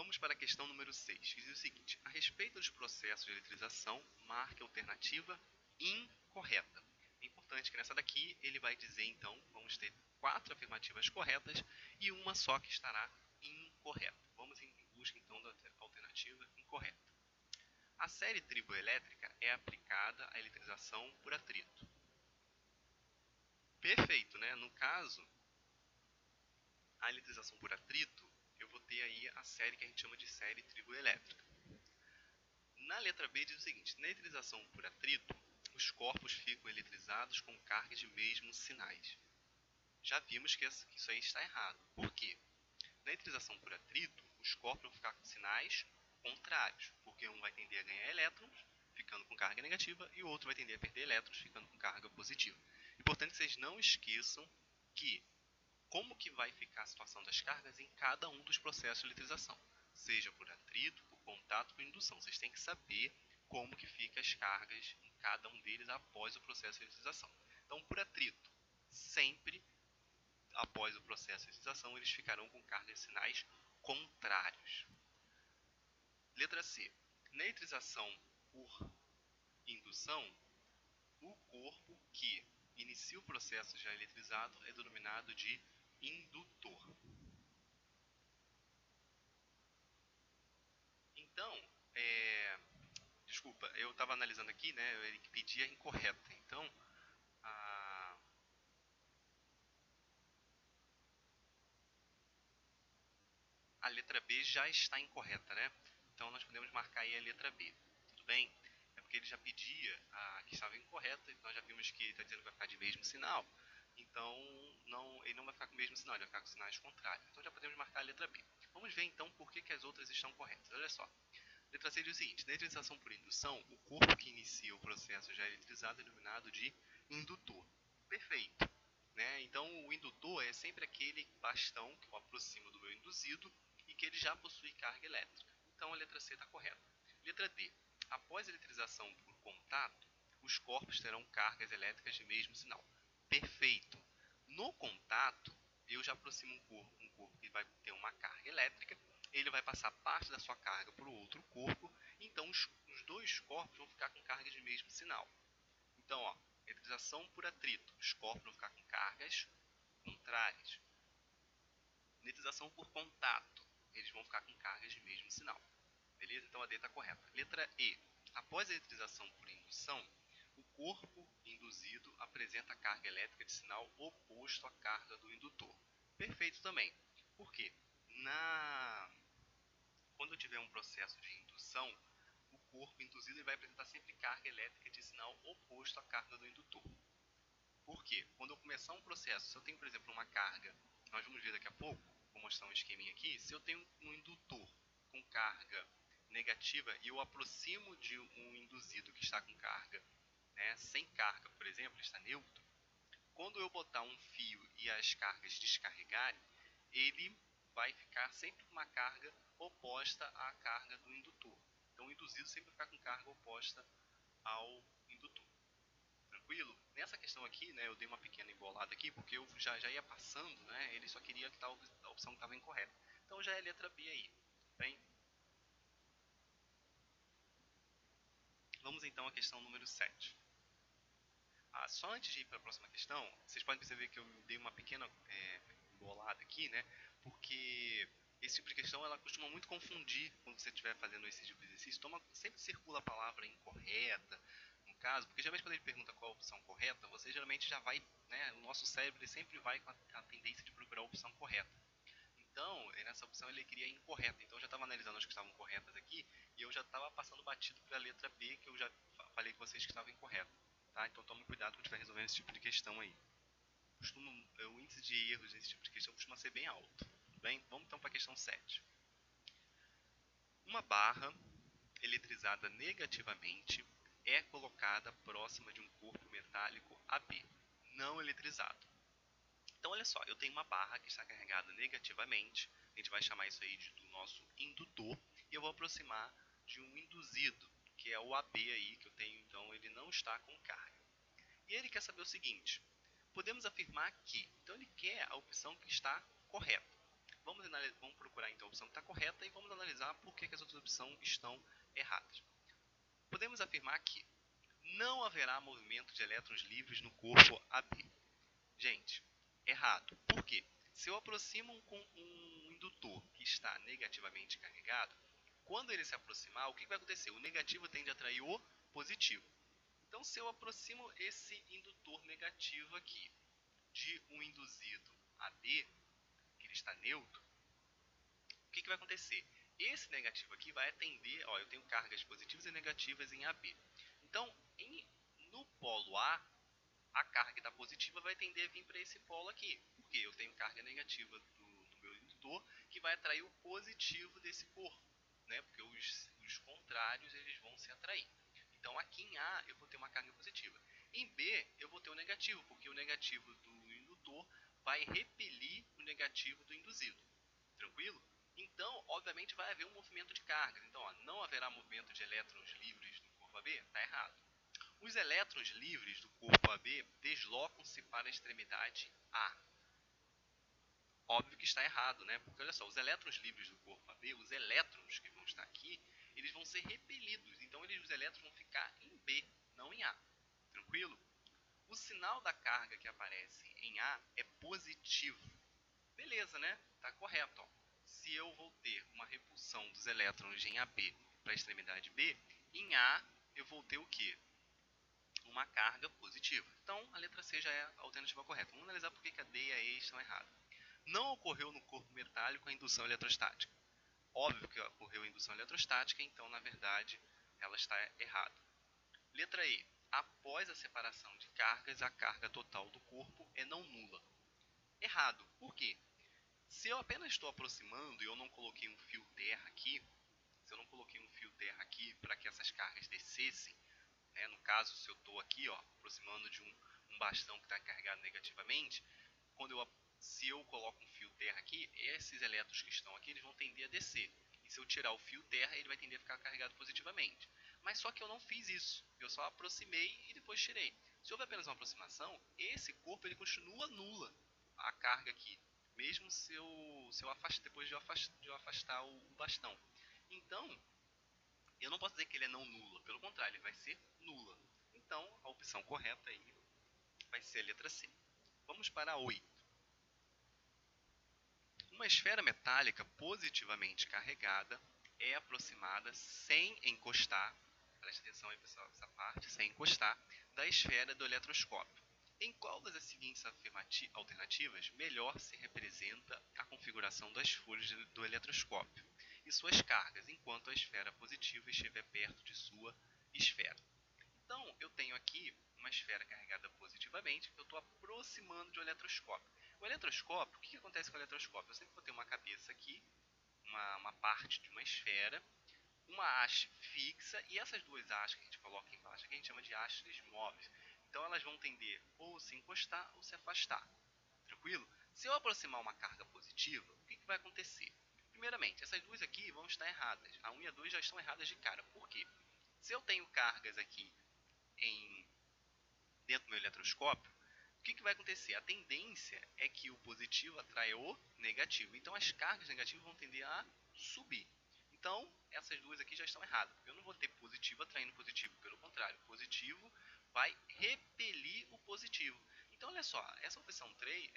Vamos para a questão número 6, que diz o seguinte: a respeito dos processos de eletrização, marque a alternativa incorreta. É importante que nessa daqui ele vai dizer, então, vamos ter 4 afirmativas corretas e uma só que estará incorreta. Vamos em busca, então, da alternativa incorreta. A série triboelétrica é aplicada à eletrização por atrito. Perfeito, né? No caso, a eletrização por atrito, eu vou ter aí a série que a gente chama de série triboelétrica. Na letra B diz o seguinte: na eletrização por atrito, os corpos ficam eletrizados com cargas de mesmos sinais. Já vimos que isso aí está errado. Por quê? Na eletrização por atrito, os corpos vão ficar com sinais contrários, porque um vai tender a ganhar elétrons, ficando com carga negativa, e o outro vai tender a perder elétrons, ficando com carga positiva. Importante que vocês não esqueçam que como que vai ficar a situação das cargas em cada um dos processos de eletrização, seja por atrito, por contato, por indução. Vocês têm que saber como que fica as cargas em cada um deles após o processo de eletrização. Então, por atrito, sempre após o processo de eletrização, eles ficarão com cargas e sinais contrários. Letra C. Na eletrização por indução, o corpo que inicia o processo já eletrizado é denominado de indutor. Então, desculpa, eu estava analisando aqui, né? Ele pedia incorreta. Então, a letra B já está incorreta, né? Então, nós podemos marcar aí a letra B. Tudo bem? É porque ele já pedia a que estava incorreta. Nós já vimos que ele está dizendo que vai ficar de mesmo sinal. Então, ele não vai ficar com o mesmo sinal, ele vai ficar com sinais contrários. Então, já podemos marcar a letra B. Vamos ver, então, por que as outras estão corretas. Olha só. Letra C diz o seguinte: na eletrização por indução, o corpo que inicia o processo já eletrizado é denominado de indutor. Perfeito. Né? Então, o indutor é sempre aquele bastão que eu aproximo do meu induzido e que ele já possui carga elétrica. Então, a letra C está correta. Letra D. Após a eletrização por contato, os corpos terão cargas elétricas de mesmo sinal. Perfeito. No contato, eu já aproximo um corpo que vai ter uma carga elétrica, ele vai passar parte da sua carga para o outro corpo, então os dois corpos vão ficar com cargas de mesmo sinal. Então, ó, eletrização por atrito, os corpos vão ficar com cargas contrárias. Eletrização por contato, eles vão ficar com cargas de mesmo sinal. Beleza? Então a D está correta. Letra E. Após a eletrização por indução, o corpo induzido apresenta carga elétrica de sinal oposto à carga do indutor. Perfeito também. Por quê? Quando eu tiver um processo de indução, o corpo induzido vai apresentar sempre carga elétrica de sinal oposto à carga do indutor. Por quê? Quando eu começar um processo, se eu tenho, por exemplo, uma carga, nós vamos ver daqui a pouco, vou mostrar um esqueminha aqui, se eu tenho um indutor com carga negativa e eu aproximo de um induzido que está com carga, né, sem carga, por exemplo, está neutro, quando eu botar um fio e as cargas descarregarem, ele vai ficar sempre com uma carga oposta à carga do indutor. Então o induzido sempre vai ficar com carga oposta ao indutor. Tranquilo? Nessa questão aqui, né, eu dei uma pequena embolada aqui, porque eu já ia passando, né, ele só queria que a opção estava incorreta. Então já é a letra B aí. Bem? Vamos então à questão número 7. Só antes de ir para a próxima questão, vocês podem perceber que eu dei uma pequena embolada aqui, né, porque esse tipo de questão ela costuma muito confundir quando você estiver fazendo esse tipo de exercício. Sempre circula a palavra incorreta, no caso, porque geralmente quando ele pergunta qual a opção correta, você geralmente já vai, né, o nosso cérebro ele sempre vai com a tendência de procurar a opção correta. Então, nessa opção ele queria incorreta. Então eu já estava analisando as que estavam corretas aqui e eu já estava passando batido para a letra B, que eu já falei com vocês que estava incorreta. Tá? Então tome cuidado quando estiver resolvendo esse tipo de questão aí. O índice de erros nesse tipo de questão costuma ser bem alto. Tudo bem? Vamos então para a questão 7. Uma barra eletrizada negativamente é colocada próxima de um corpo metálico AB, não eletrizado. Então, olha só, eu tenho uma barra que está carregada negativamente, a gente vai chamar isso aí do nosso indutor, e eu vou aproximar de um induzido, que é o AB aí, que eu tenho, então ele não está com carga. E ele quer saber o seguinte: podemos afirmar que, então ele quer a opção que está correta. Vamos procurar então a opção que está correta. correta e vamos analisar por que as outras opções estão erradas. Podemos afirmar que não haverá movimento de elétrons livres no corpo AB. Gente, errado. Por quê? Se eu aproximo um indutor que está negativamente carregado, quando ele se aproximar, o que vai acontecer? O negativo tende a atrair o positivo. Então, se eu aproximo esse indutor negativo aqui de um induzido AB, que ele está neutro, o que vai acontecer? Esse negativo aqui vai atender, ó, eu tenho cargas positivas e negativas em AB. Então, no polo a carga que está positiva vai tender a vir para esse polo aqui. Porque eu tenho carga negativa do meu indutor que vai atrair o positivo desse corpo, né? Porque os contrários eles vão se atrair. Então aqui em A eu vou ter uma carga positiva. Em B eu vou ter o negativo, porque o negativo do indutor vai repelir o negativo do induzido. Tranquilo? Então, obviamente, vai haver um movimento de cargas. Então, ó, não haverá movimento de elétrons livres do corpo AB? Está errado. Os elétrons livres do corpo AB deslocam-se para a extremidade A. Óbvio que está errado, né? Porque olha só, os elétrons livres do corpo AB, os elétrons que vão estar aqui, eles vão ser repelidos. Então os elétrons vão ficar em B, não em A. Tranquilo? O sinal da carga que aparece em A é positivo. Beleza, né? Tá correto, ó. Se eu vou ter uma repulsão dos elétrons em AB para a extremidade B, em A eu vou ter o quê? Uma carga positiva. Então, a letra C já é a alternativa correta. Vamos analisar por que a D e a E estão erradas. Não ocorreu no corpo metálico a indução eletrostática. Óbvio que ocorreu a indução eletrostática, então, na verdade, ela está errada. Letra E. Após a separação de cargas, a carga total do corpo é não nula. Errado. Por quê? Se eu apenas estou aproximando e eu não coloquei um fio terra aqui, para que essas cargas descessem, né? No caso, se eu estou aqui, ó, aproximando de um bastão que está carregado negativamente, se eu coloco um fio terra aqui, esses elétrons que estão aqui eles vão tender a descer. E se eu tirar o fio terra, ele vai tender a ficar carregado positivamente. Mas só que eu não fiz isso. Eu só aproximei e depois tirei. Se houver apenas uma aproximação, esse corpo ele continua nula a carga aqui, mesmo se eu afastar, depois de eu afastar o bastão. Então, eu não posso dizer que ele é não nula, pelo contrário, ele vai ser nula. Então, a opção correta aí vai ser a letra C. Vamos para a 8. Uma esfera metálica positivamente carregada é aproximada sem encostar, preste atenção aí pessoal, essa parte, sem encostar, da esfera do eletroscópio. Em qual das seguintes alternativas melhor se representa a configuração das folhas do eletroscópio e suas cargas, enquanto a esfera positiva estiver perto de sua esfera? Então, eu tenho aqui uma esfera carregada positivamente, eu estou aproximando de um eletroscópio. O eletroscópio, o que acontece com o eletroscópio? Eu sempre vou ter uma cabeça aqui, uma parte de uma esfera, uma haste fixa, e essas duas hastes que a gente coloca embaixo, que a gente chama de hastes móveis. Então elas vão tender ou se encostar ou se afastar. Tranquilo? Se eu aproximar uma carga positiva, o que vai acontecer? Primeiramente, essas duas aqui vão estar erradas. A 1 e a 2 já estão erradas de cara. Por quê? Se eu tenho cargas aqui dentro do meu eletroscópio, o que vai acontecer? A tendência é que o positivo atrai o negativo. Então as cargas negativas vão tender a subir. Então essas duas aqui já estão erradas, porque eu não vou ter positivo atraindo positivo. Pelo contrário, o positivo vai repelir o positivo. Então olha só, essa opção 3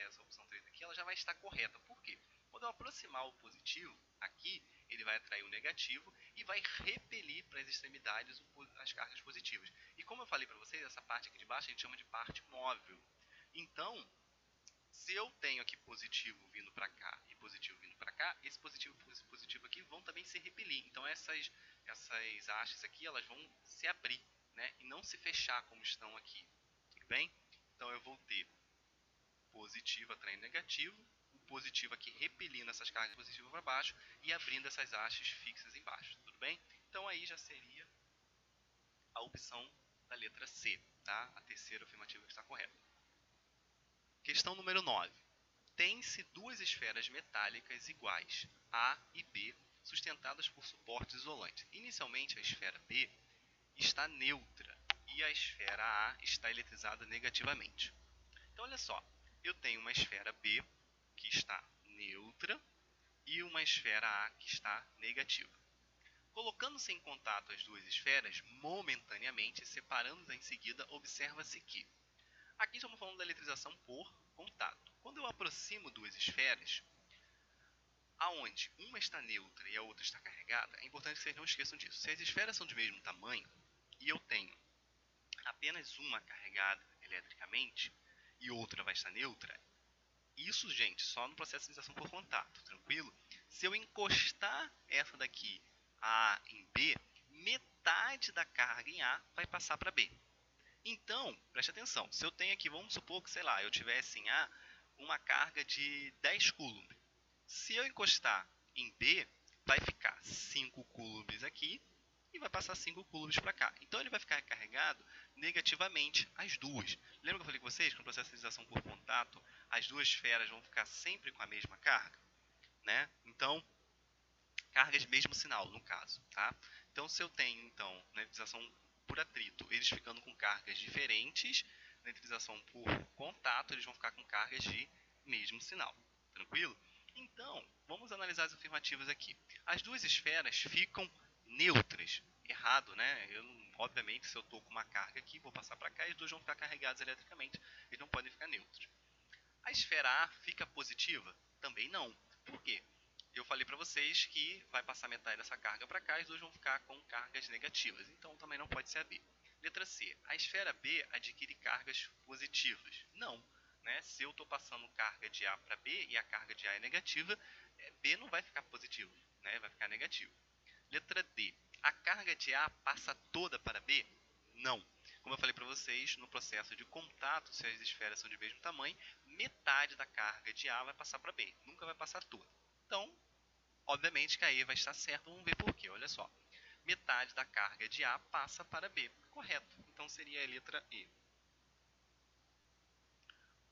aqui, ela já vai estar correta. Por quê? Quando eu aproximar o positivo aqui, ele vai atrair o negativo e vai repelir para as extremidades as cargas positivas. E como eu falei para vocês, essa parte aqui de baixo a gente chama de parte móvel. Então, se eu tenho aqui positivo vindo para cá e positivo vindo para cá, esse positivo aqui vão também se repelir. Então essas hastes aqui, elas vão se abrir, né, e não se fechar como estão aqui. Tudo bem? Então eu vou ter positivo atraindo negativo, o positivo aqui repelindo essas cargas positivas para baixo e abrindo essas hastes fixas embaixo. Tudo bem? Então aí já seria a opção da letra C, tá? A terceira afirmativa que está correta. Questão número 9. Tem-se duas esferas metálicas iguais, A e B, sustentadas por suportes isolantes. Inicialmente, a esfera B está neutra e a esfera A está eletrizada negativamente. Então, olha só, eu tenho uma esfera B que está neutra e uma esfera A que está negativa. Colocando-se em contato as duas esferas, momentaneamente, separando-as em seguida, observa-se que aqui estamos falando da eletrização por contato. Quando eu aproximo duas esferas, aonde uma está neutra e a outra está carregada, é importante que vocês não esqueçam disso. Se as esferas são do mesmo tamanho e eu tenho apenas uma carregada eletricamente e outra vai estar neutra, isso, gente, só no processo de eletrização por contato, tranquilo? Se eu encostar essa daqui, A em B, metade da carga em A vai passar para B. Então, preste atenção, se eu tenho aqui, vamos supor que, sei lá, eu tivesse em A uma carga de 10 coulombs. Se eu encostar em B, vai ficar 5 coulombs aqui e vai passar 5 coulombs para cá. Então ele vai ficar carregado negativamente as duas. Lembra que eu falei com vocês que no processo de eletrização por contato, as duas esferas vão ficar sempre com a mesma carga? Né? Então, cargas de mesmo sinal, no caso. Tá? Então, se eu tenho, então, na eletrização por atrito, eles ficando com cargas diferentes, na eletrização por contato, eles vão ficar com cargas de mesmo sinal. Tranquilo? Então, vamos analisar as afirmativas aqui. As duas esferas ficam neutras. Errado, né? Obviamente, se eu estou com uma carga aqui, vou passar para cá e as duas vão ficar carregadas eletricamente. Eles não podem ficar neutros. A esfera A fica positiva? Também não. Por quê? Eu falei para vocês que vai passar metade dessa carga para cá e as duas vão ficar com cargas negativas. Então, também não pode ser a B. Letra C. A esfera B adquire cargas positivas? Não. Né? Se eu estou passando carga de A para B e a carga de A é negativa, B não vai ficar positivo, né? Vai ficar negativo. Letra D. A carga de A passa toda para B? Não. Como eu falei para vocês, no processo de contato, se as esferas são de mesmo tamanho, metade da carga de A vai passar para B, nunca vai passar toda. Então, obviamente que a E vai estar certa, vamos ver por quê, olha só. Metade da carga de A passa para B, correto. Então seria a letra E.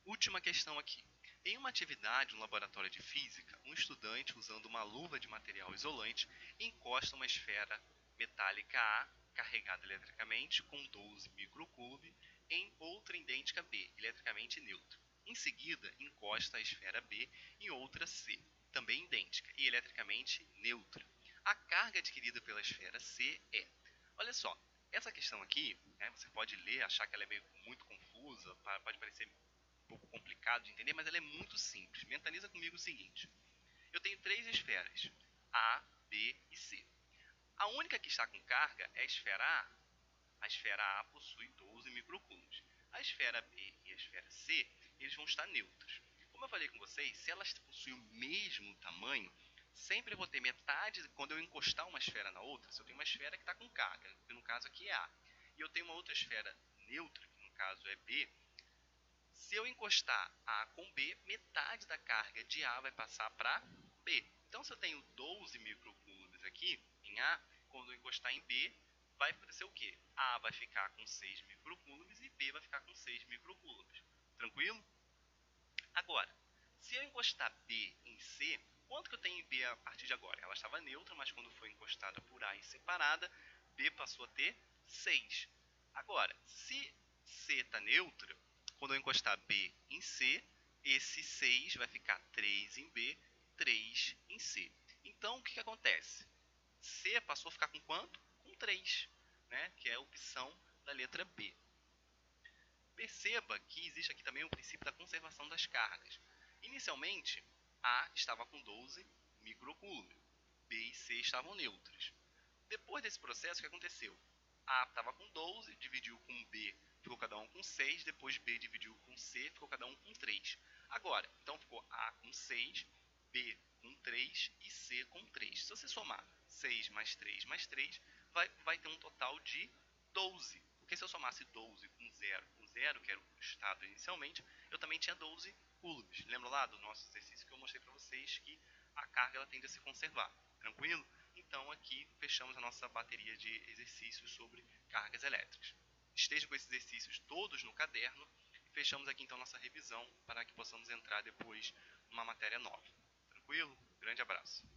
Última questão aqui. Em uma atividade no laboratório de física, um estudante, usando uma luva de material isolante, encosta uma esfera metálica A, carregada eletricamente, com 12 microcoulomb, em outra idêntica B, eletricamente neutra. Em seguida, encosta a esfera B em outra C, também idêntica e eletricamente neutra. A carga adquirida pela esfera C é... Olha só, essa questão aqui, né, você pode ler, achar que ela é meio muito confusa, pode parecer pouco complicado de entender, mas ela é muito simples. Mentaliza comigo o seguinte. Eu tenho três esferas, A, B e C. A única que está com carga é a esfera A. A esfera A possui 12 microcoulombs. A esfera B e a esfera C, eles vão estar neutros. Como eu falei com vocês, se elas possuem o mesmo tamanho, sempre vou ter metade, quando eu encostar uma esfera na outra, se eu tenho uma esfera que está com carga, que no caso aqui é A, e eu tenho uma outra esfera neutra, que no caso é B, se eu encostar A com B, metade da carga de A vai passar para B. Então, se eu tenho 12 microcoulombs aqui em A, quando eu encostar em B, vai acontecer o quê? A vai ficar com 6 microcoulombs e B vai ficar com 6 microcoulombs. Tranquilo? Agora, se eu encostar B em C, quanto que eu tenho em B a partir de agora? Ela estava neutra, mas quando foi encostada por A e separada, B passou a ter 6. Agora, se C está neutra, quando eu encostar B em C, esse 6 vai ficar 3 em B, 3 em C. Então, o que acontece? C passou a ficar com quanto? Com 3, né? Que é a opção da letra B. Perceba que existe aqui também o princípio da conservação das cargas. Inicialmente, A estava com 12 microcoulomb, B e C estavam neutras. Depois desse processo, o que aconteceu? A estava com 12, dividiu com B, ficou cada um com 6, depois B dividiu com C, ficou cada um com 3. Agora, então ficou A com 6, B com 3 e C com 3. Se você somar 6 mais 3, vai ter um total de 12. Porque se eu somasse 12 com 0, que era o estado inicialmente, eu também tinha 12 coulombs. Lembra lá do nosso exercício que eu mostrei para vocês que a carga ela tende a se conservar. Tranquilo? Então aqui fechamos a nossa bateria de exercícios sobre cargas elétricas. Esteja com esses exercícios todos no caderno e fechamos aqui então nossa revisão para que possamos entrar depois numa matéria nova. Tranquilo? Grande abraço.